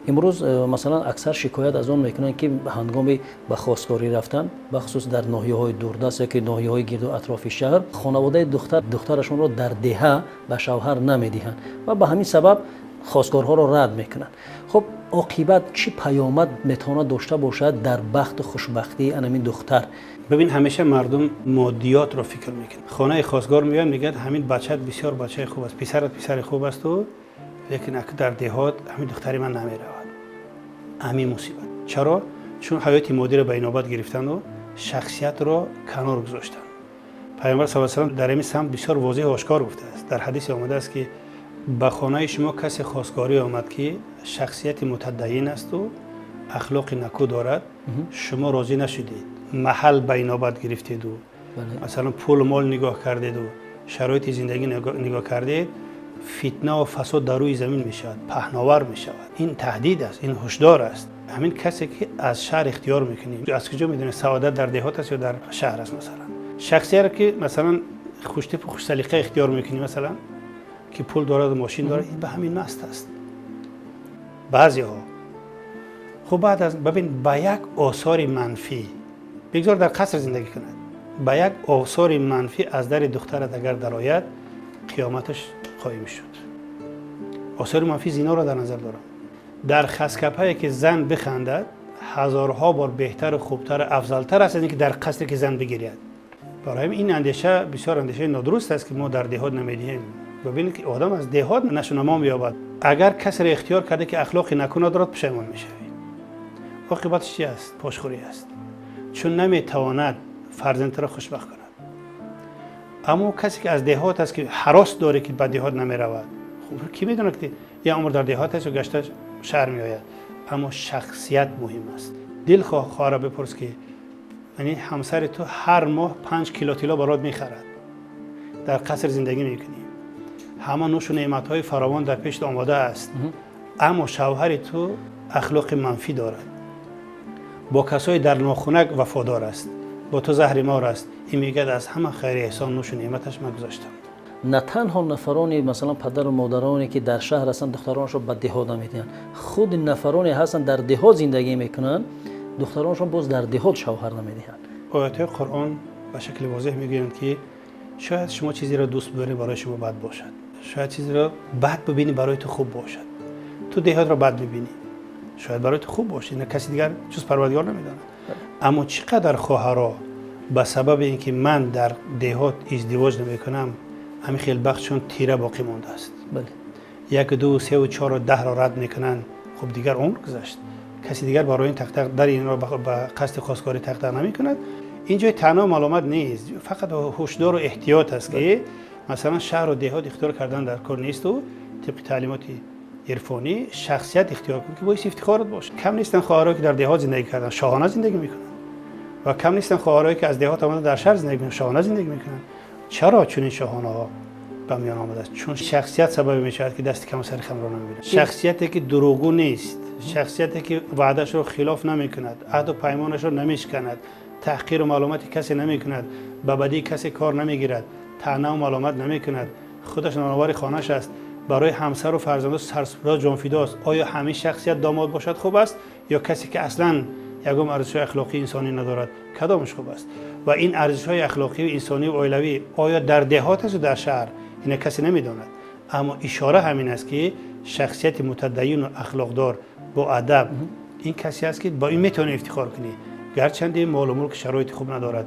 امروز مثلا اکثر شکایت از اون میکنن که هنگام به خواستگاری رفتن بخصوص در ناحیه‌های دوردست یا که ناحیه‌های گرد و اطراف شهر خانواده دخترشون رو در دهه به شوهر نمیدهند و به همین سبب خواستگارها رو رد میکنن. خب عاقبت چی پیامد میتونه داشته باشد در بخت خوشبختی همین دختر؟ ببین همیشه مردم مادیات رو فکر میکنن. خانه خواستگار میان میگن همین بچت بسیار بچه خوب است، پسرت پسر خوب است و لیکن در دهات همین دختری من نمیرود. همین مصیبت. چرا؟ چون حیات مادی رو به اینابت گرفتن و شخصیت رو کنار گذاشتن. پیامبر صلی الله علیه و آله در این سمت بسیار واضح و آشکار گفته است. در حدیث آمده است که به خانه شما کسی خواستگاری آمد که شخصیت متدین است و اخلاق نکو دارد، شما راضی نشدید، محل به اینابت گرفتید و مثلا پول مال نگاه کردید و شرایط زندگی نگاه کردید، فتنه و فساد در روی زمین می شود، پهناور می شود. این تهدید است، این هشدار است. همین کسی که از شهر اختیار میکنیم، از کجا میدونه سعادت در دهات است یا در شهر است؟ مثلا شخصیت که مثلا خوشتیپ و خوش سلیقه اختیار میکنیم، مثلا که پول دارد و ماشین دارد، این به همین مست است. بعضی ها خب بعد از ببین با یک آثار منفی بگذار در قصر زندگی کند، با یک آثار منفی از در دخترت اگر درآید قیامتش خواهی شد. آثار منفی زنا را در نظر دارم. در خسکپه که زن بخندد هزارها بار بهتر و خوبتر افضلتر است از اینکه در قصری که زن بگیرد. برای این اندیشه بسیار اندیشه نادرست است که ما در دهات نمیدیم. ببینید که آدم از دهات نشونما مییابد. اگر کسی را اختیار کرده که اخلاق نکو ندارد پشیمان میشوی. عاقبتش چی است؟ پاشخوری است. چون نمیتواند فرزند را خوشبخت کند. اما کسی که از دهات است که هراس داره که به دهات نمیرود، خب کی میدونه که یه عمر در دهات است و گشته شهر میآید. اما شخصیت مهم است. دل خواهر بپرس که یعنی همسر تو هر ماه 5 کیلو طلا برات میخرد، در قصر زندگی میکنی، همه نوش و نعمت‌های فراوان در پیشت آماده است، اما شوهر تو اخلاق منفی دارد، با کسای در ناخنک وفادار است، با تو زهر مار است. این میگه از همه خیر احسان نوش و نعمتش من گذاشتم. نه تنها نفرانی مثلا پدر و مادرانی که در شهر هستن دخترانشون به دهات نمیدن، خود نفرانی هستن در دهات زندگی میکنن دخترانشون باز در دهات شوهر نمیدن. آیات قرآن به شکل واضح میگویند که شاید شما چیزی را دوست ببینید برای شما بد باشد، شاید چیزی را بد ببینی برای تو خوب باشد. تو دهات را بد ببینی شاید برای تو خوب باشه، نه کسی دیگر جز پروردگار نمیداند. اما چقدر خواهرها به سبب اینکه من در دهات ازدواج نمیکنم همین خیلی بختشون تیره باقی مانده است. بله. 1 2 3 و 4 و 10 را رد میکنن، خب دیگر عمر گذشت. کسی دیگر برای این تق در این را به قصد خواستگاری تق نمیکند. اینجا تنها معلومات نیست، فقط هوشدار و احتیاط است که مثلا شهر و دهات اختیار کردن در کار نیست و طبق تعلیمات عرفانی شخصیت اختیار کنید که باعث افتخارت باشه. کم نیستن خواهرایی که در دهات زندگی کردن شاهانه زندگی میکنن و کم نیستن خواهرایی که از دهات آمدن در شهر زندگی میکنن شاهانه زندگی میکنن. چرا؟ چون این شاهانه ها به میان آمده است. چون شخصیت سبب میشود که دست کم سر خم را نمیبینه. شخصیتی که دروغگو نیست، شخصیتی که وعدهش رو خلاف نمیکند، عهد و پیمانش رو نمیشکند، تحقیر و معلومات کسی نمیکند، به بدی کسی کار نمیگیرد، طعنه و معلومات نمیکند، خودش نانآور خانه‌اش است، برای همسر و فرزندان سرسپرده جانفیدا است. آیا همین شخصیت داماد باشد خوب است یا کسی که اصلاً یگام ارزش‌های اخلاقی انسانی ندارد؟ کدامش خوب است؟ و این ارزش‌های اخلاقی و انسانی و اولیوی آیا در دهات است و در شهر؟ این کسی نمیداند. اما اشاره همین است که شخصیت متدین و اخلاقدار با ادب این کسی است که با این میتونه افتخار کنی، گرچند مال و ملک شرایط خوب ندارد.